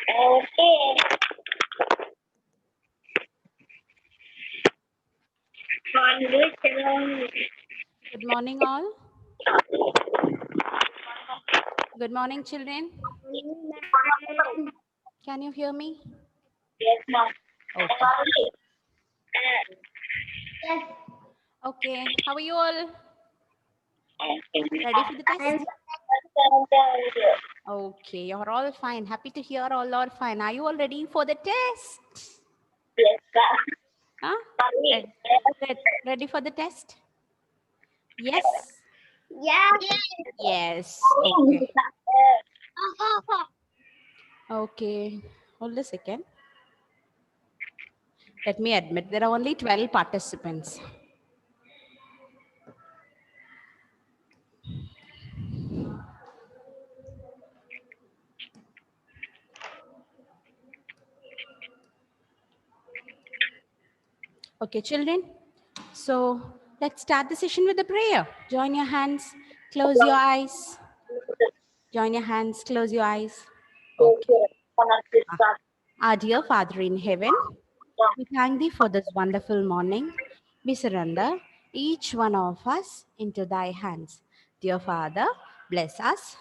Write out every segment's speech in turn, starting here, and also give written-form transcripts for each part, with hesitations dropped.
Okay. Good morning, all. Good morning, children. Can you hear me? Yes, ma'am. Okay. Okay. How are you all? Ready for the test? Okay, you're all fine. Happy to hear all are fine. Are you all ready for the test? Yes, ma'am. Huh? Ready for the test? Yes? Yes. Okay. Okay. Hold a second. Let me admit, there are only 12 participants. Okay, children. So let's start the session with a prayer. Join your hands, close your eyes. Join your hands, close your eyes. Okay. Our dear Father in heaven, we thank thee for this wonderful morning. We surrender each one of us into thy hands. Dear Father, bless us,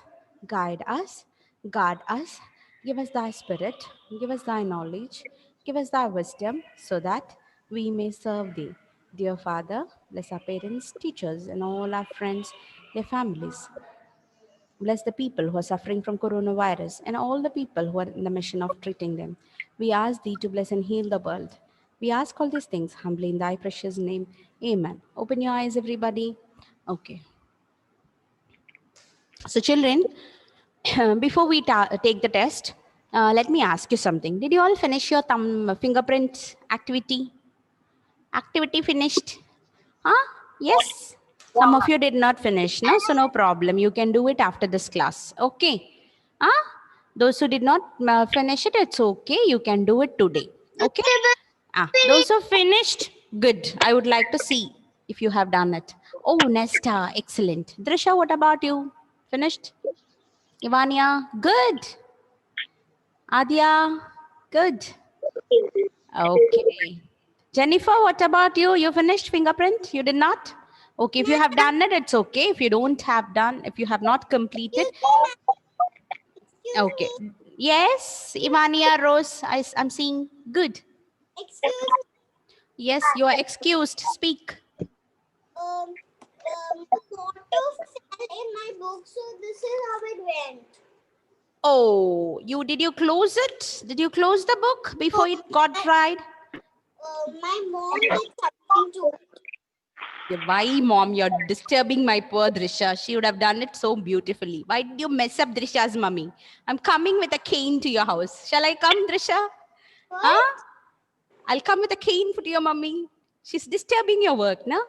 guide us, guard us, give us thy spirit, give us thy knowledge, give us thy wisdom so that we may serve thee. Dear Father, bless our parents, teachers, and all our friends, their families. Bless the people who are suffering from coronavirus and all the people who are in the mission of treating them. We ask thee to bless and heal the world. We ask all these things humbly in thy precious name. Amen. Open your eyes, everybody. Okay. So, children, before we take the test, let me ask you something. Did you all finish your fingerprint activity? Activity finished? Huh? Yes. Some of you did not finish, no? So no problem. You can do it after this class. Okay. Huh? Those who did not finish it, it's okay. You can do it today. Okay. Those who finished, good. I would like to see if you have done it. Oh, Nesta, excellent. Drisha, what about you? Finished? Ivania, good. Adya, good. Okay. Jennifer, what about you? You finished fingerprint? You did not? Okay, if you have done it, it's okay. If you don't have done, if you have not completed, okay. Yes, Ivania, Rose, I'm seeing good. Excuse Yes, you are excused. Speak. photo fell in my book, so this is how it went. Oh, did you close it? Did you close the book before it got dried? My mom did something to it. Why, mom? You're disturbing my poor Drisha. She would have done it so beautifully. Why did you mess up Drisha's mummy? I'm coming with a cane to your house. Shall I come, Drisha? What? Huh? I'll come with a cane to your mummy. She's disturbing your work, no?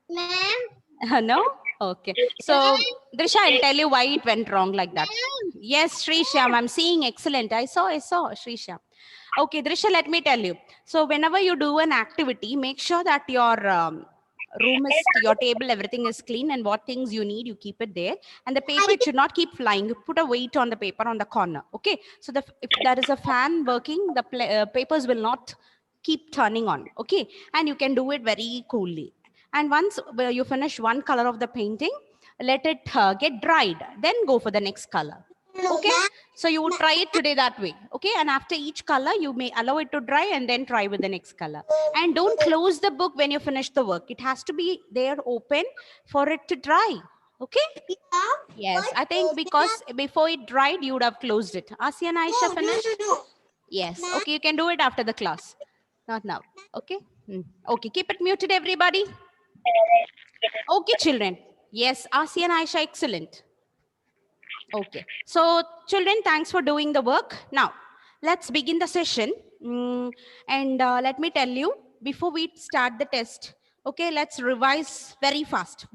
Ma'am? No? Okay. So, Drisha, I'll tell you why it went wrong like that. Yes, Srisham, I'm seeing excellent. I saw, Srisham. Okay, Drisha, let me tell you. So, whenever you do an activity, make sure that your room is, your table, everything is clean, and what things you need, you keep it there. And the paper, it should not keep flying. You put a weight on the paper on the corner. Okay. So, if there is a fan working, the papers will not keep turning on. Okay. And you can do it very coolly. And once you finish one color of the painting, let it get dried. Then go for the next color. Okay. So you would try it today that way. Okay. And after each color, you may allow it to dry and then try with the next color. And don't close the book when you finish the work. It has to be there open for it to dry. Okay. Yes. I think because before it dried, you would have closed it. Asiya and Aisha finished? Yes. Okay. You can do it after the class. Not now. Okay. Okay. Keep it muted, everybody. Okay, children. Yes, Asi and Aisha, excellent. Okay. So, children, thanks for doing the work. Now, let's begin the session. And let me tell you, before we start the test, okay, let's revise very fast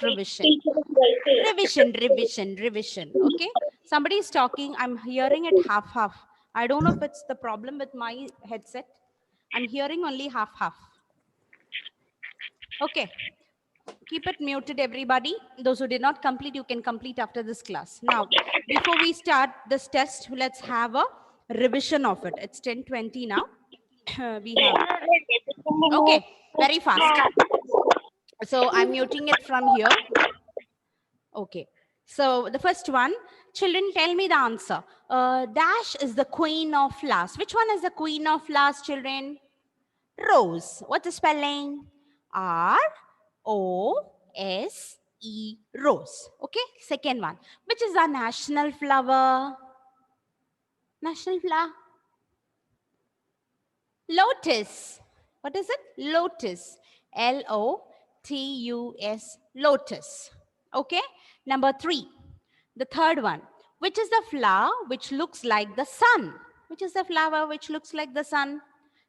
revision. Revision. Okay. Somebody is talking. I'm hearing it half. I don't know if it's the problem with my headset. I'm hearing only half. Okay. Keep it muted, everybody. Those who did not complete, you can complete after this class. Now, before we start this test, let's have a revision of it. It's 10:20 now. We have. Okay, very fast. So I'm muting it from here. Okay. So the first one, children, tell me the answer. Dash is the queen of flowers. Which one is the queen of flowers, children? Rose. What's the spelling? R-O-S-E, rose. Okay. Second one. Which is our national flower? National flower? Lotus. What is it? Lotus. L-O-T-U-S. Lotus. Okay. Number 3. The third one. Which is the flower which looks like the sun? Which is the flower which looks like the sun?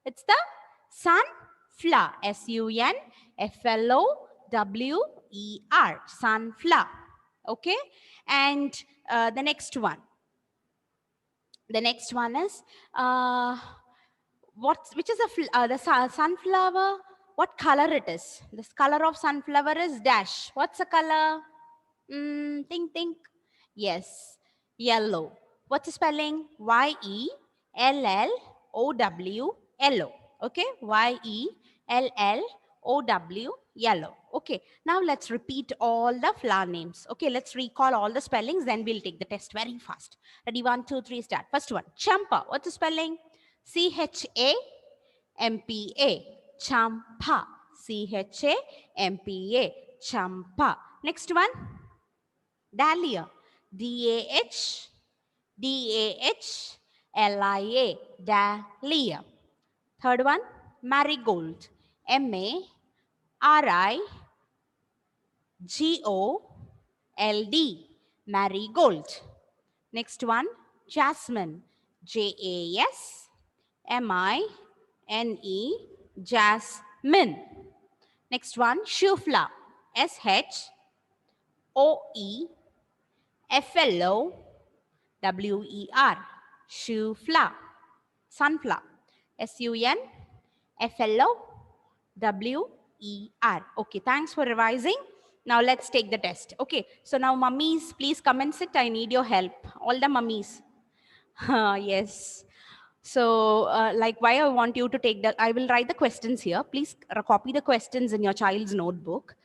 It's the sunflower. S-U-N-F-L-O-W-E-R. Sunflower. Okay. And the next one. The next one is which is the sunflower? What color it is? This color of sunflower is dash. What's the color? Think. Yes, yellow. What's the spelling? Y-E-L-L-O-W, yellow. Okay, Y-E-L-L-O-W, yellow. Okay, now let's repeat all the flower names. Okay, let's recall all the spellings, then we'll take the test very fast. Ready, 1, 2, 3, start. First one, champa. What's the spelling? C-H-A-M-P-A, champa. C-H-A-M-P-A, champa. Next one, dahlia. D-A-H-L-I-A, dahlia. Third one, marigold. M-A-R-I-G-O-L-D, marigold. Next one, jasmine. J-A-S-M-I-N-E, jasmine. Next one, shufla. S-H-O-E-F-L-O-W-E-R, shufla. Sunflower. S-U-N-F-L-O-W-E-R. Okay, thanks for revising. Now let's take the test. Okay, so now mummies, please come and sit. I need your help. All the mummies. Yes. So like why I want you to take I will write the questions here. Please copy the questions in your child's notebook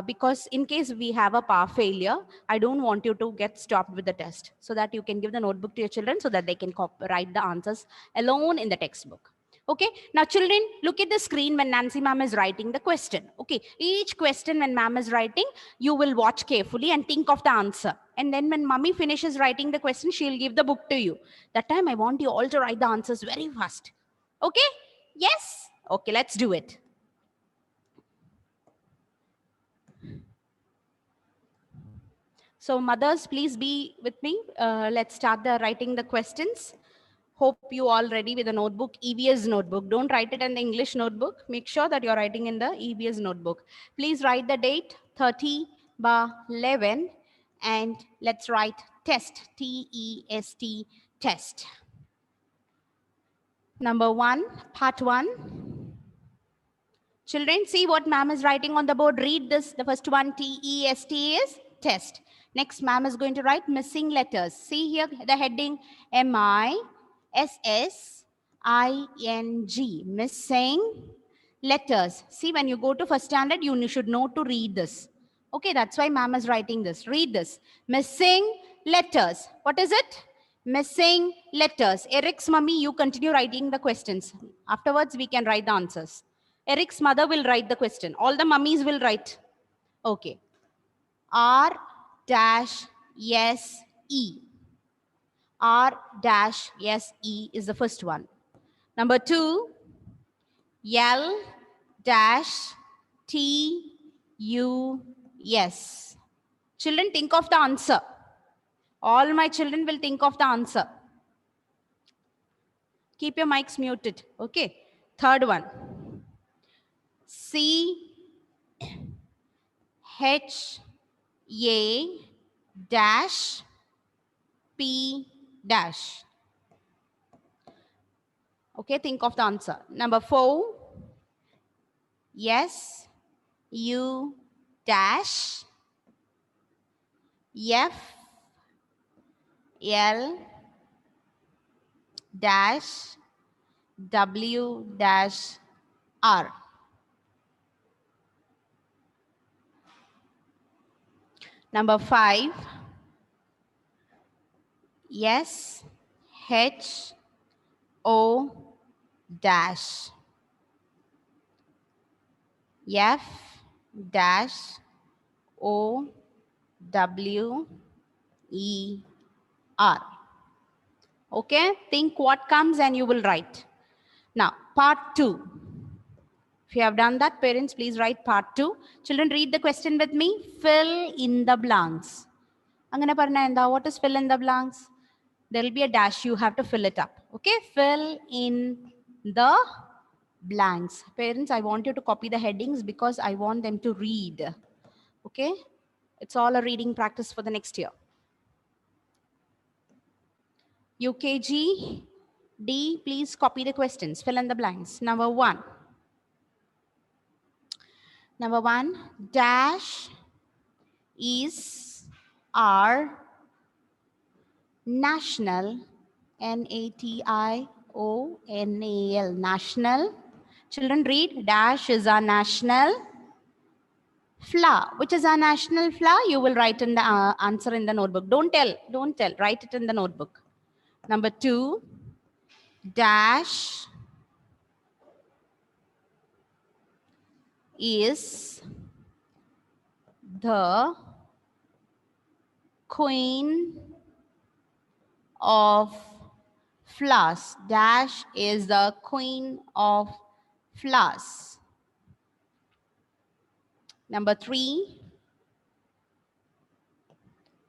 because in case we have a power failure, I don't want you to get stopped with the test, so that you can give the notebook to your children so that they can write the answers alone in the textbook. Okay, now children, look at the screen when Nancy ma'am is writing the question. Okay, each question when ma'am is writing, you will watch carefully and think of the answer. And then when mummy finishes writing the question, she'll give the book to you. That time I want you all to write the answers very fast. Okay, yes? Okay, let's do it. So mothers, please be with me. Let's start the writing the questions. Hope you all ready with a notebook, EVS notebook. Don't write it in the English notebook. Make sure that you're writing in the EVS notebook. Please write the date 30/11 and let's write test, T-E-S-T, test. Number 1, part 1. Children, see what ma'am is writing on the board. Read this. The first one, T-E-S-T, is test. Next, ma'am is going to write missing letters. See here the heading, M-I-S-S-I-N-G, missing letters. See, when you go to first standard, you should know to read this. Okay, that's why ma'am is writing this. Read this. Missing letters. What is it? Missing letters. Eric's mummy, you continue writing the questions. Afterwards, we can write the answers. Eric's mother will write the question. All the mummies will write. Okay. R-S-E. R-S-E is the first one. Number 2, L-S-E. T-U-S. Children, think of the answer. All my children will think of the answer. Keep your mics muted. Okay. Third one. C-H-A dash P dash. Okay, think of the answer. Number 4. Yes, U dash F L dash W dash R. Number 5. Yes, H O dash F dash O W E R. Okay, think what comes and you will write. Now, part 2. If you have done that, parents, please write part 2. Children, read the question with me. Fill in the blanks. Angana parna enda, what is fill in the blanks? There will be a dash, you have to fill it up. Okay, fill in the blanks. Parents, I want you to copy the headings because I want them to read. Okay, it's all a reading practice for the next year. UKG D, please copy the questions. Fill in the blanks. Number 1. Number 1, dash is our national, National, national. Children, read. Dash is our national flower. Which is our national flower? You will write in the answer in the notebook. Don't tell. Write it in the notebook. Number 2, dash is the queen of flowers. Dash is the queen of flowers. Number 3,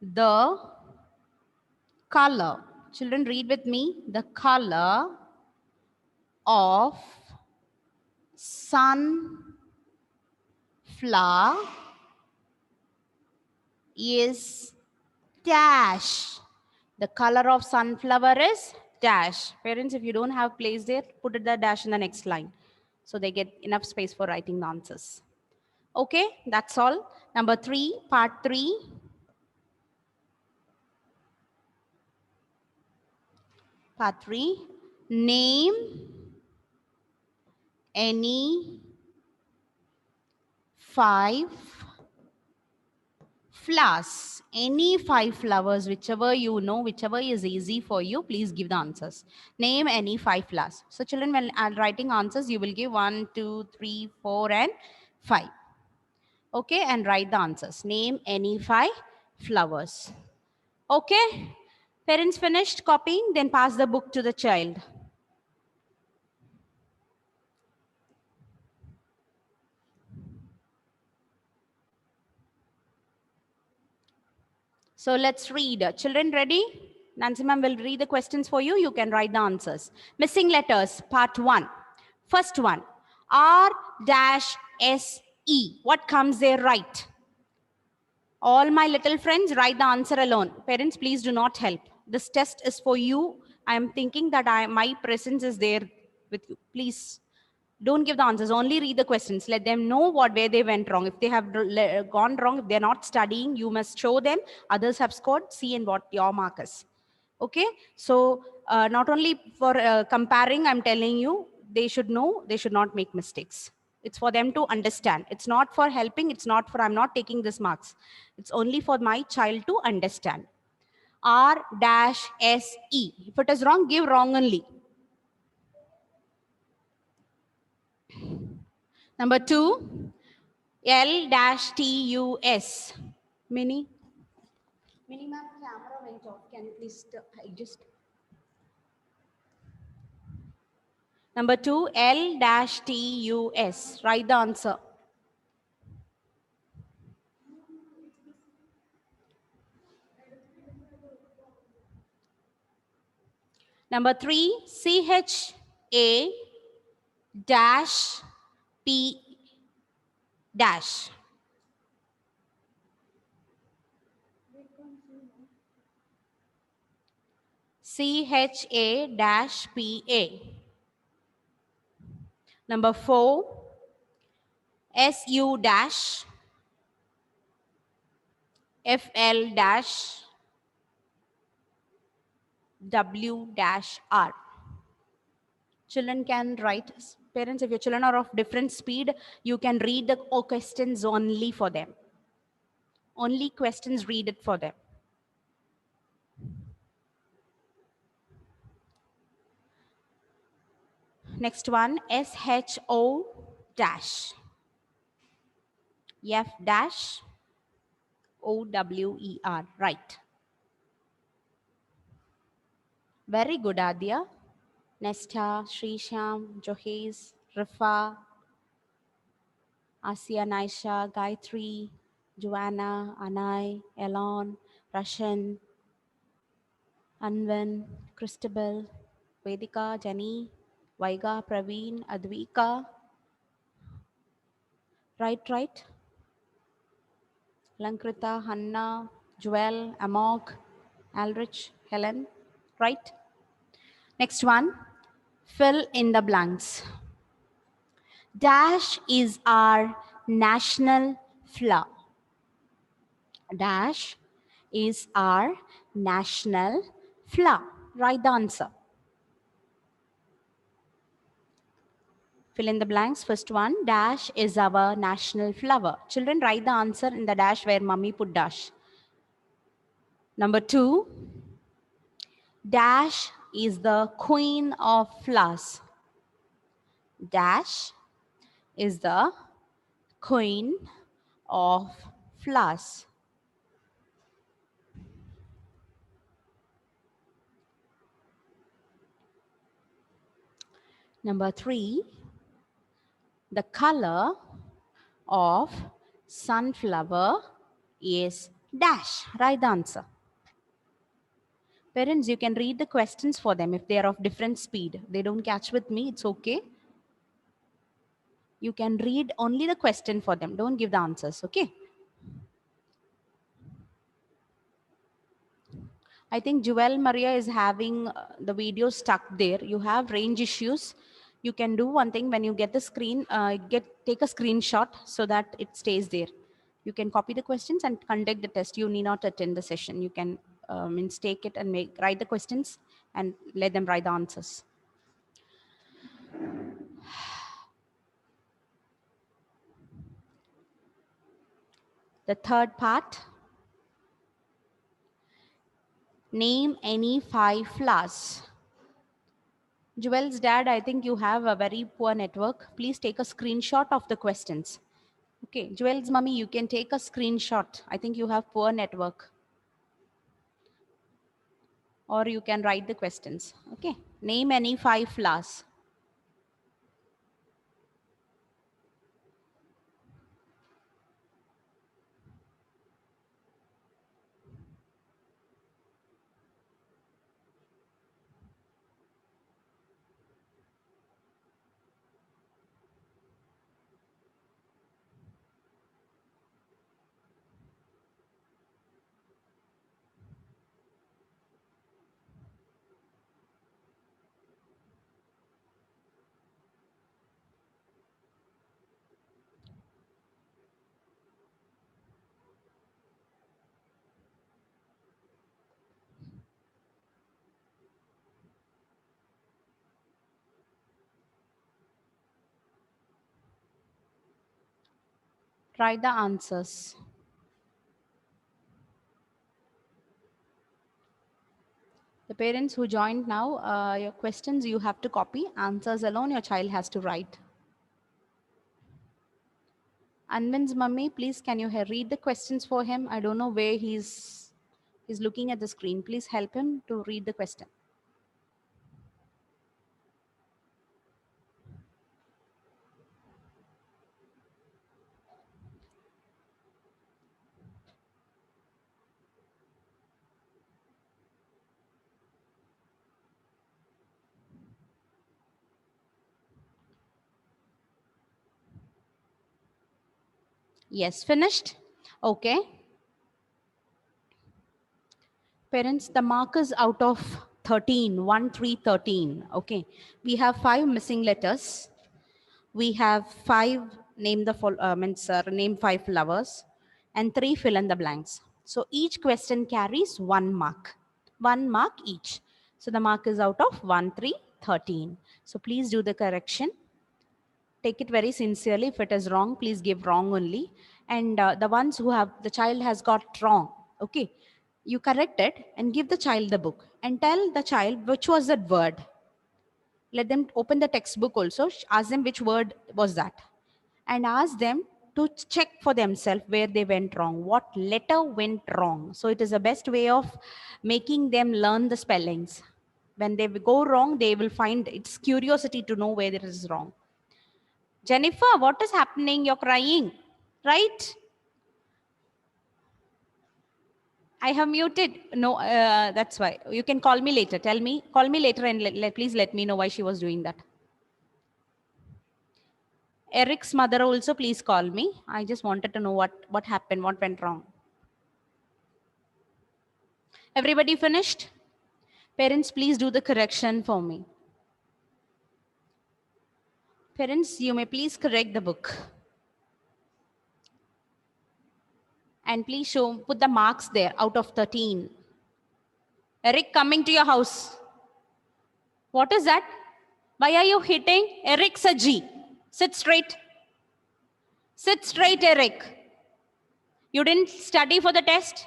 the color. Children, read with me. The color of sunflower is dash. The color of sunflower is dash. Parents, if you don't have place there, put the dash in the next line so they get enough space for writing the answers. Okay, that's all. Number 3, part 3. Part 3, name any 5 flowers. Any 5 flowers, whichever you know, whichever is easy for you, please give the answers. Name any 5 flowers. So children, when I'm writing answers, you will give 1, 2, 3, 4, and 5. Okay, and write the answers. Name any 5 flowers. Okay, parents finished copying, then pass the book to the child. So let's read. Children, ready? Nancy ma'am will read the questions for you. You can write the answers. Missing letters, part 1. First one, R-S-E. What comes there right? All my little friends, write the answer alone. Parents, please do not help. This test is for you. I am thinking that my presence is there with you. Please don't give the answers. Only read the questions. Let them know where they went wrong. If they have gone wrong, if they're not studying, you must show them. Others have scored. See in what your mark is. Okay. So not only for comparing, I'm telling you, they should know. They should not make mistakes. It's for them to understand. It's not for helping. It's not for, I'm not taking this marks. It's only for my child to understand. R-S-E. If it is wrong, give wrong only. Number 2, L-T-U-S. Mini ma'am, camera went off. Can you please adjust? Number 2, L-T-U-S. Write the answer. Number 3, CHA dash P dash. CHA dash PA. Number 4, SU dash FL dash W dash R. Children can write. Parents, if your children are of different speed, you can read the questions only for them. Only questions, read it for them. Next one, SHO dash F dash OWER. Right. Very good, Adya. Nesta, Srisham, Johes, Rifa, Asia, Naisha, Gayatri, Joanna, Anai, Elon, Rashan, Anvan, Christabel, Vedika, Jenny, Vaiga, Praveen, Advika. Right. Lankrita, Hanna, Joel, Amok, Alrich, Helen. Right. Next one, fill in the blanks. Dash is our national flower. Dash is our national flower. Write the answer. Fill in the blanks. First one, dash is our national flower. Children, write the answer in the dash where mummy put dash. Number 2, dash is the queen of flowers. Dash is the queen of flowers. Number 3, the color of sunflower is dash. Write the answer. Parents, you can read the questions for them if they are of different speed. They don't catch with me, it's okay. You can read only the question for them. Don't give the answers, okay? I think Joel Maria is having the video stuck there. You have range issues. You can do one thing when you get the screen, take a screenshot so that it stays there. You can copy the questions and conduct the test. You need not attend the session. You can take it and write the questions and let them write the answers. The third part, name any 5 flowers. Joel's dad, I think you have a very poor network. Please take a screenshot of the questions. Okay, Joel's mommy, you can take a screenshot. I think you have poor network. Or you can write the questions. Okay, name any 5 flowers. Write the answers. The parents who joined now, your questions you have to copy. Answers alone your child has to write. Anvin's mummy, please can you read the questions for him? I don't know where he's looking at the screen. Please help him to read the question. Yes, finished. Okay. Parents, the mark is out of 13, 1, 3, 13. Okay. We have 5 missing letters. We have 5 name the name 5 flowers and 3 fill in the blanks. So each question carries 1 mark. 1 mark each. So the mark is out of 1, 3, 13. So please do the correction. Take it very sincerely. If it is wrong, please give wrong only. And the ones who have, the child has got wrong, okay, you correct it and give the child the book and tell the child which was that word. Let them open the textbook also, ask them which word was that, and ask them to check for themselves where they went wrong, what letter went wrong. So it is the best way of making them learn the spellings. When they go wrong, they will find, it's curiosity to know where it is wrong. Jennifer, what is happening? You're crying, right? I have muted. No, that's why. You can call me later. Tell me, call me later and please let me know why she was doing that. Eric's mother also, please call me. I just wanted to know what happened, what went wrong. Everybody finished? Parents, please do the correction for me. Parents, you may please correct the book. And please show, put the marks there out of 13. Eric coming to your house. What is that? Why are you hitting? Eric's a G. Sit straight. Sit straight, Eric. You didn't study for the test.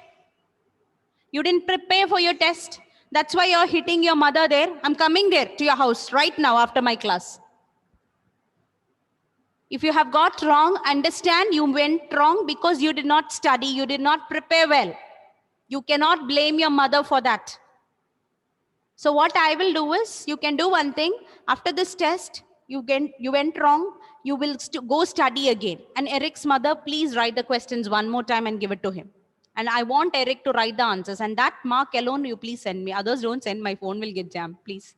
You didn't prepare for your test. That's why you're hitting your mother there. I'm coming there to your house right now after my class. If you have got wrong, understand you went wrong because you did not study, you did not prepare well. You cannot blame your mother for that. So what I will do is, you can do one thing. After this test, you went wrong, you will go study again. And Eric's mother, please write the questions one more time and give it to him. And I want Eric to write the answers. And that mark alone, you please send me. Others don't send, my phone will get jammed, please.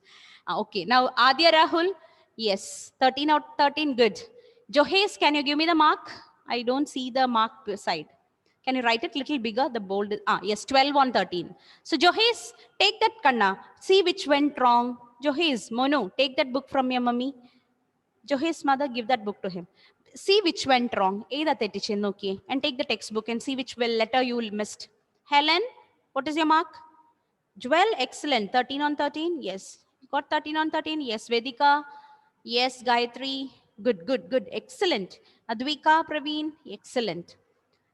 Okay, now Adya Rahul, yes, 13 out 13, good. Johes, can you give me the mark? I don't see the mark side. Can you write it a little bigger? The bold, yes, 12 on 13. So Johes, take that Kanna, see which went wrong. Johes, Monu, take that book from your mummy. Johes' mother, give that book to him. See which went wrong. Okay. And take the textbook and see which letter you missed. Helen, what is your mark? Joel, excellent. 13 on 13. Yes. You got 13 on 13. Yes. Vedika. Yes. Gayatri. Good, good, good. Excellent. Advika, Praveen. Excellent.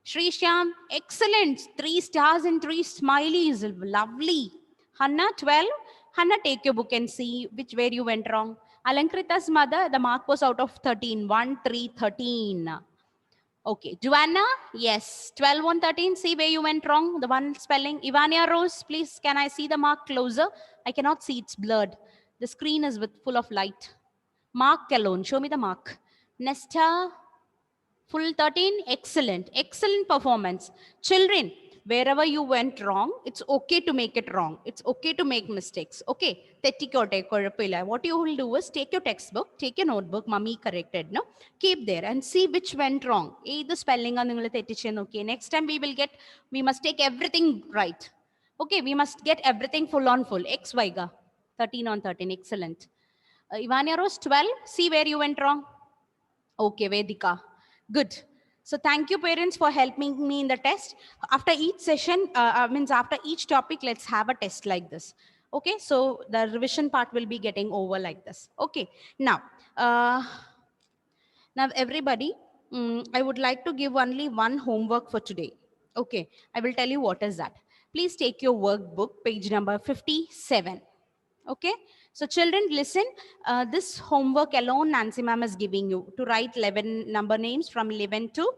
Shri Shyam, excellent. 3 stars and 3 smileys. Lovely. Hanna, 12. Hanna, take your book and see where you went wrong. Alankrita's mother, the mark was out of 13. 1, 3, 13. Okay. Joanna, yes. 12 on 13. See where you went wrong. The one spelling. Ivania Rose, please, can I see the mark closer? I cannot see. It's blurred. The screen is full of light. Mark alone. Show me the mark. Nesta, full 13, excellent, excellent performance. Children, wherever you went wrong, it's okay to make it wrong. It's okay to make mistakes. Okay, what you will do is take your textbook, take your notebook, mummy corrected, no? Keep there and see which went wrong. The spelling, okay, next time we must take everything right. Okay, we must get everything full on full. X, Vaiga, 13 on 13, excellent. Ivania Rose, 12, see where you went wrong. Okay, Vedika. Good. So thank you, parents, for helping me in the test. After each session, after each topic, let's have a test like this. Okay, so the revision part will be getting over like this. Okay, now everybody, I would like to give only one homework for today. Okay, I will tell you what is that. Please take your workbook, page number 57. Okay, so children, listen, this homework alone Nancy ma'am is giving you to write 11 number names from 11 to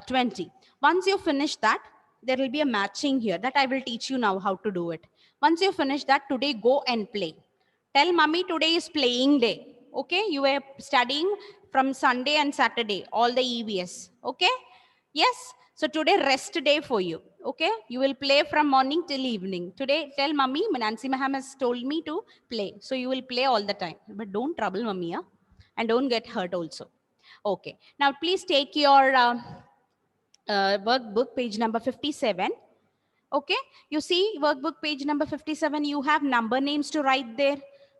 20. Once you finish that, there will be a matching here that I will teach you now how to do it. Once you finish that, today go and play. Tell mommy today is playing day. Okay, you are studying from Sunday and Saturday, all the EVS. Okay, yes. So today rest day for you. Okay, you will play from morning till evening. Today, tell mummy, Nancy ma'am has told me to play. So you will play all the time. But don't trouble mummy, and don't get hurt also. Okay, now please take your workbook page number 57. Okay, you see workbook page number 57, you have number names to write there.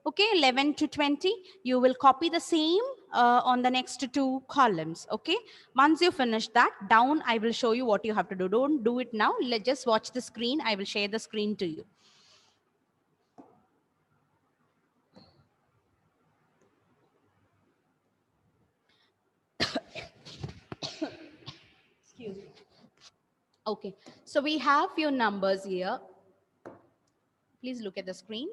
Okay, 11 to 20, you will copy the same on the next two columns. Okay, once you finish that down, I will show you what you have to do. Don't do it now. Let's just watch the screen. I will share the screen to you. Excuse me. Okay, so we have few numbers here. Please look at the screen.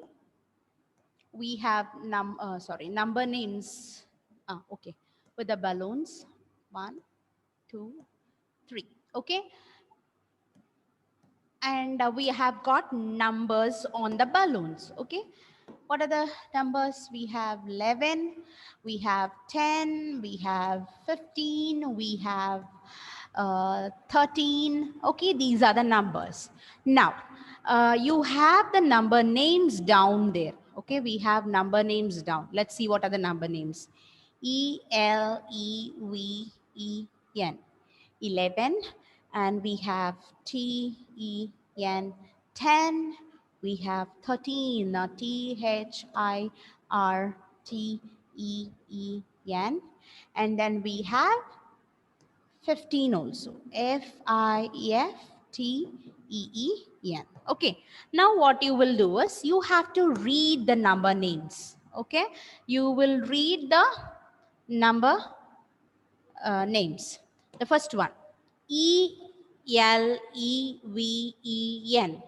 We have number names. Okay, with the balloons. 1, 2, 3. Okay, and we have got numbers on the balloons. Okay, what are the numbers? We have 11, we have 10, we have 15, we have 13. Okay, these are the numbers. Now you have the number names down there. Okay, we have number names down. Let's see what are the number names. ELEVEN, 11, and we have TEN, 10, we have 13, THIRTEEN, and then we have 15 also, FIFTEEN. Okay, now what you will do is you have to read the number names. Okay, you will read the number names. The first one, ELEVEN.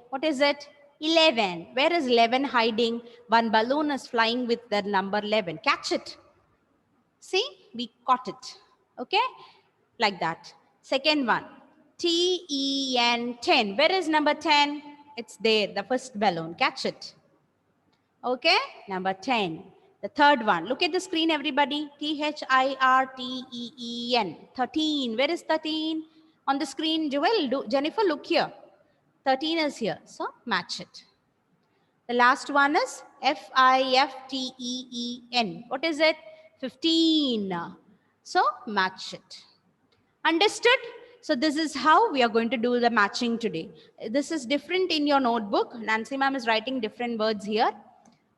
What is it? 11. Where is 11 hiding? One balloon is flying with the number 11. Catch it. See, we caught it. Okay, like that. Second one, TEN, 10. Where is number 10? It's there, the first balloon. Catch it. Okay, number 10. The third one, look at the screen, everybody. THIRTEEN, 13. Where is 13? On the screen, Jennifer, look here. 13 is here, so match it. The last one is FIFTEEN. What is it? 15. So match it. Understood? So this is how we are going to do the matching today. This is different in your notebook. Nancy ma'am is writing different words here.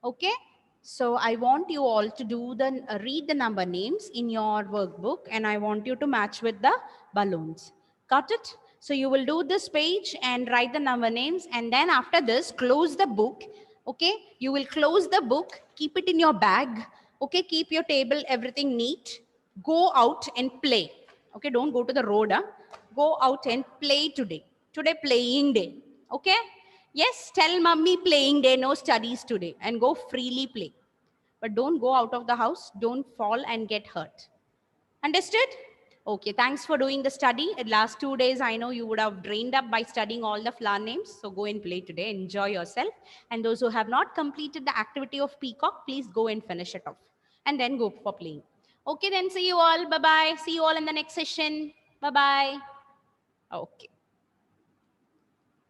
Okay, so I want you all to do the read the number names in your workbook, and I want you to match with the balloons. Got it? So you will do this page and write the number names, and then after this close the book. Okay, you will close the book, keep it in your bag. Okay, keep your table, everything neat. Go out and play. Okay, don't go to the road. Go out and play today. Today playing day. Okay. Yes, tell mummy playing day, no studies today, and go freely play. But don't go out of the house, don't fall and get hurt. Understood? Okay, thanks for doing the study. The last 2 days, I know you would have drained up by studying all the flower names. So go and play today, enjoy yourself. And those who have not completed the activity of peacock, please go and finish it off. And then go for playing. Okay, then see you all. Bye-bye. See you all in the next session. Bye-bye. Okay.